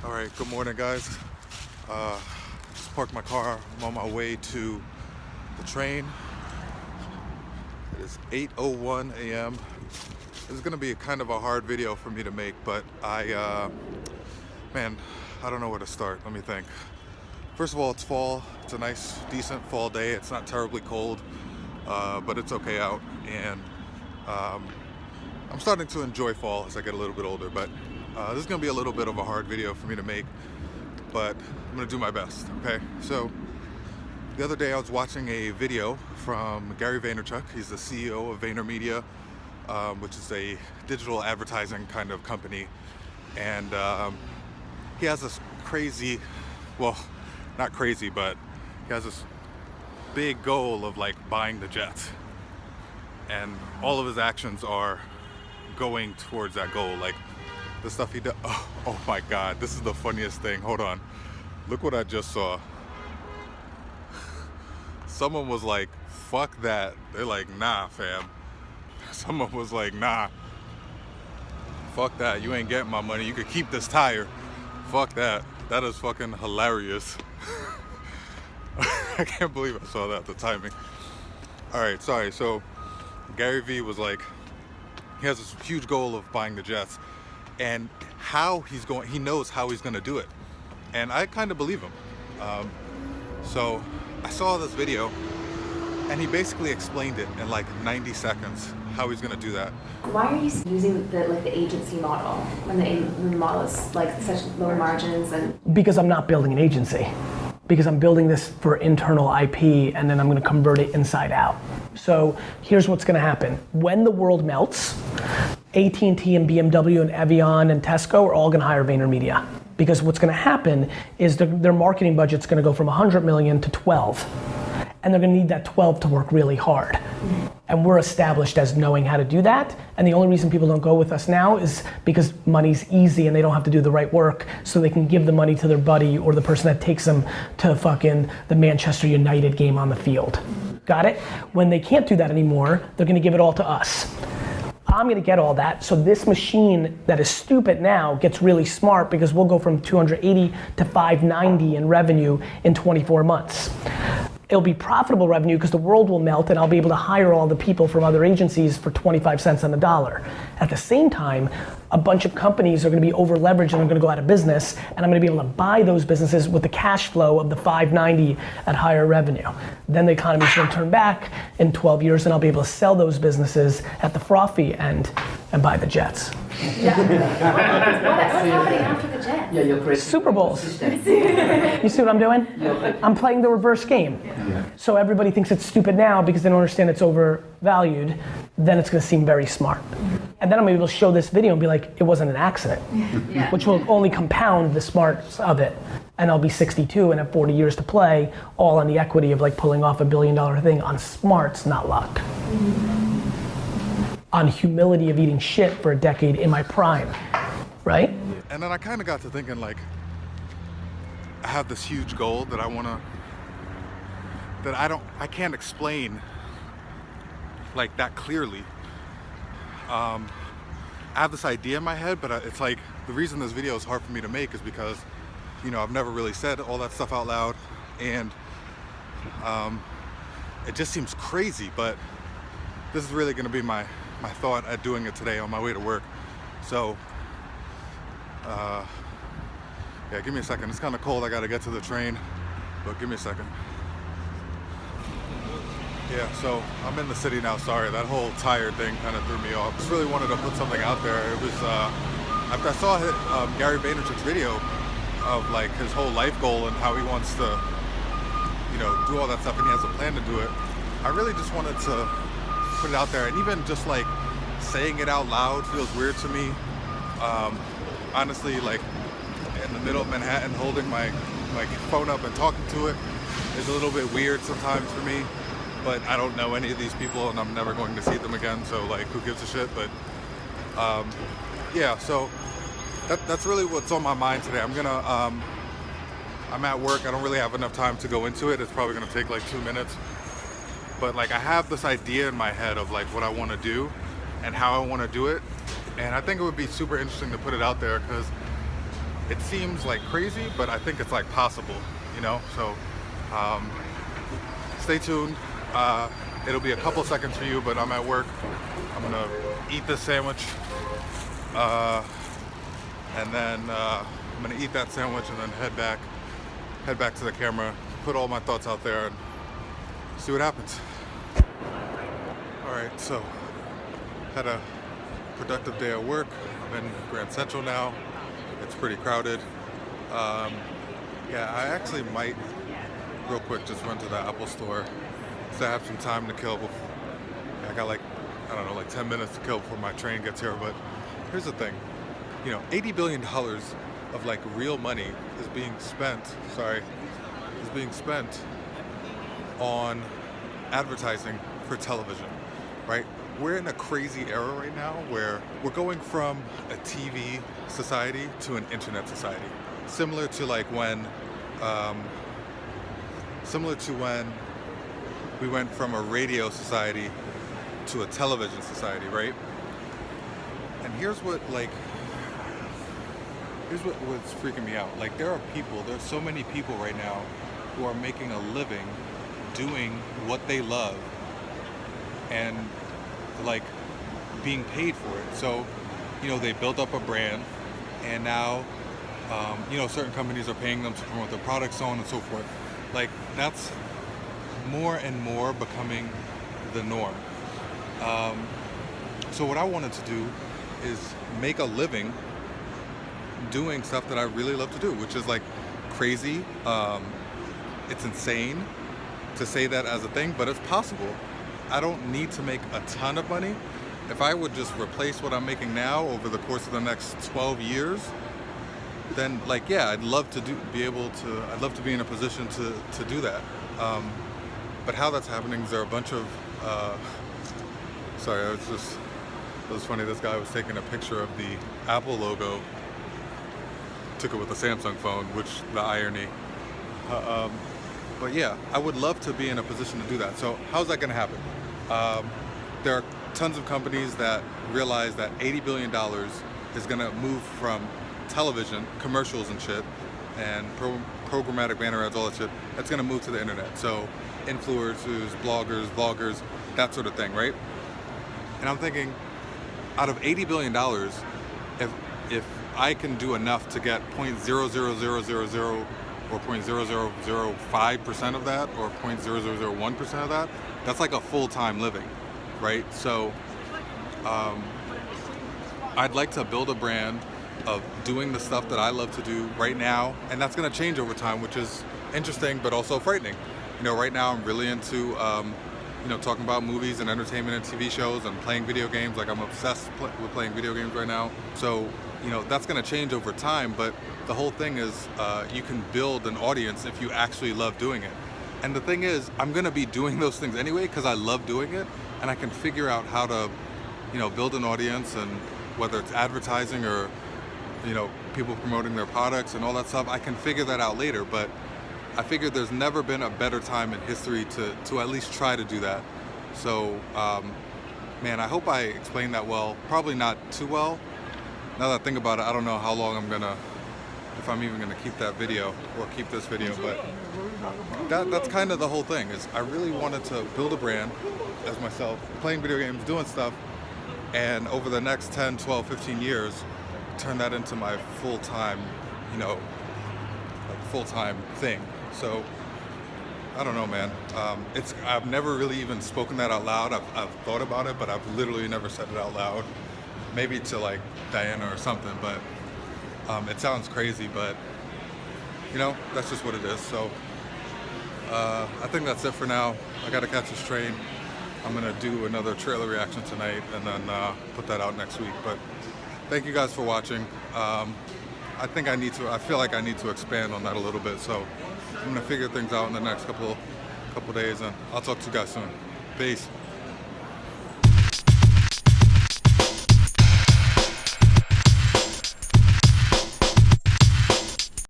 All right, good morning, guys. Just parked my car. I'm on my way to the train. It is 8:01 a.m. This is gonna be a kind of a hard video for me to make, but man, I don't know where to start. Let me think. First of all, it's fall. It's a nice, decent fall day. It's not terribly cold, but it's okay out. And I'm starting to enjoy fall as I get a little bit older, but this is gonna be a little bit of a hard video for me to make, but I'm gonna do my best, okay? So the other day I was watching a video from Gary Vaynerchuk. He's the CEO of VaynerMedia, which is a digital advertising kind of company. And he has this crazy, well, not crazy, but he has this big goal of like buying the Jets. And all of his actions are going towards that goal. Like the stuff he does. Oh my God, this is the funniest thing. Hold on. Look what I just saw. Someone was like, fuck that. They're like, nah, fam. Someone was like, nah. Fuck that. You ain't getting my money. You could keep this tire. Fuck that. That is fucking hilarious. I can't believe I saw that, the timing. All right, sorry. So Gary Vee was like, he has this huge goal of buying the Jets, and he knows how he's going to do it. And I kind of believe him. So I saw this video, and he basically explained it in like 90 seconds, how he's going to do that. Why are you using the agency model when the model is like such low margins? And because I'm not building an agency. Because I'm building this for internal IP, and then I'm gonna convert it inside out. So here's what's gonna happen. When the world melts, AT&T and BMW and Evian and Tesco are all gonna hire VaynerMedia. Because what's gonna happen is their marketing budget's gonna go from 100 million to 12. And they're gonna need that 12 to work really hard. And we're established as knowing how to do that. And the only reason people don't go with us now is because money's easy and they don't have to do the right work, so they can give the money to their buddy or the person that takes them to fucking the Manchester United game on the field. Got it? When they can't do that anymore, they're gonna give it all to us. I'm gonna get all that, so this machine that is stupid now gets really smart, because we'll go from 280 to 590 in revenue in 24 months. It'll be profitable revenue because the world will melt, and I'll be able to hire all the people from other agencies for 25 cents on the dollar. At the same time, a bunch of companies are gonna be over leveraged and are gonna go out of business, and I'm gonna be able to buy those businesses with the cash flow of the 590 at higher revenue. Then the economy's gonna turn back in 12 years, and I'll be able to sell those businesses at the frothy end and buy the Jets. yeah. What's happening after the Jets? Yeah, you're creating Super Bowls. You see what I'm doing? I'm playing the reverse game. Yeah. So everybody thinks it's stupid now because they don't understand it's overvalued. Then it's gonna seem very smart. And then I'm able to show this video and be like, it wasn't an accident. Yeah. Which will only compound the smarts of it. And I'll be 62 and have 40 years to play, all on the equity of like pulling off $1 billion thing on smarts, not luck. On humility of eating shit for a decade in my prime, right? And then I kind of got to thinking, like, I have this huge goal that I can't explain like that clearly. I have this idea in my head, but it's like, the reason this video is hard for me to make is because, you know, I've never really said all that stuff out loud, and it just seems crazy, but this is really gonna be my thought at doing it today on my way to work. So, yeah, give me a second. It's kind of cold. I gotta get to the train, but give me a second. Yeah, so I'm in the city now. Sorry, that whole tire thing kind of threw me off. Just really wanted to put something out there. It was after I saw Gary Vaynerchuk's video of like his whole life goal and how he wants to, you know, do all that stuff, and he has a plan to do it. I really just wanted to put it out there, and even just like saying it out loud feels weird to me. Honestly, like in the middle of Manhattan, holding my phone up and talking to it is a little bit weird sometimes for me. But I don't know any of these people, and I'm never going to see them again, so like, who gives a shit? But yeah, so that's really what's on my mind today. I'm at work. I don't really have enough time to go into it. It's probably gonna take like 2 minutes. But like, I have this idea in my head of like what I want to do and how I want to do it, and I think it would be super interesting to put it out there, because it seems like crazy, but I think it's like possible, you know? So stay tuned. It'll be a couple seconds for you, but I'm at work. I'm gonna eat this sandwich, and then I'm gonna eat that sandwich and then head back to the camera, put all my thoughts out there and see what happens. All right, so had a productive day at work. I'm in Grand Central now. It's pretty crowded. Yeah, I actually might real quick just run to the Apple store so I have some time to kill. I got like 10 minutes to kill before my train gets here. But here's the thing, you know, $80 billion of like real money is being spent on advertising for television, right? We're in a crazy era right now where we're going from a TV society to an internet society, similar to when we went from a radio society to a television society, right? And here's what's freaking me out. Like, there's so many people right now who are making a living doing what they love and like being paid for it. So, you know, they built up a brand, and now, you know, certain companies are paying them to promote their products, so on and so forth. Like, that's more and more becoming the norm. So what I wanted to do is make a living doing stuff that I really love to do, which is like crazy. It's insane to say that as a thing, but it's possible. I don't need to make a ton of money. If I would just replace what I'm making now over the course of the next 12 years, then like, yeah, I'd love to be in a position to do that. But how that's happening is there are a bunch of, sorry, it was funny, this guy was taking a picture of the Apple logo, took it with a Samsung phone, which the irony. But yeah, I would love to be in a position to do that. So how's that gonna happen? There are tons of companies that realize that $80 billion is gonna move from television, commercials and shit, and programmatic banner ads, all that shit, that's gonna move to the internet. So influencers, bloggers, vloggers, that sort of thing, right? And I'm thinking, out of $80 billion, if I can do enough to get 0.00000 or 0.0005% of that, or 0.0001% of that, that's like a full-time living, right? So I'd like to build a brand of doing the stuff that I love to do right now, and that's gonna change over time, which is interesting but also frightening. You know, right now I'm really into you know, talking about movies and entertainment and TV shows and playing video games. Like, I'm obsessed with playing video games right now. So, you know, that's gonna change over time, but the whole thing is you can build an audience if you actually love doing it. And the thing is, I'm gonna be doing those things anyway because I love doing it, and I can figure out how to, you know, build an audience, and whether it's advertising or, you know, people promoting their products and all that stuff, I can figure that out later. But I figured there's never been a better time in history to at least try to do that. So, man, I hope I explained that well. Probably not too well. Now that I think about it, I don't know how long if I'm even gonna keep that video or keep this video, but that's kind of the whole thing, is I really wanted to build a brand as myself, playing video games, doing stuff, and over the next 10, 12, 15 years, turn that into my full-time, you know, like full-time thing. So, I don't know, man. I've never really even spoken that out loud. I've thought about it, but I've literally never said it out loud. Maybe to like Diana or something, but it sounds crazy, but you know, that's just what it is. So, I think that's it for now. I gotta catch this train. I'm gonna do another trailer reaction tonight and then put that out next week. But thank you guys for watching. I feel like I need to expand on that a little bit. So I'm gonna figure things out in the next couple days, and I'll talk to you guys soon. Peace.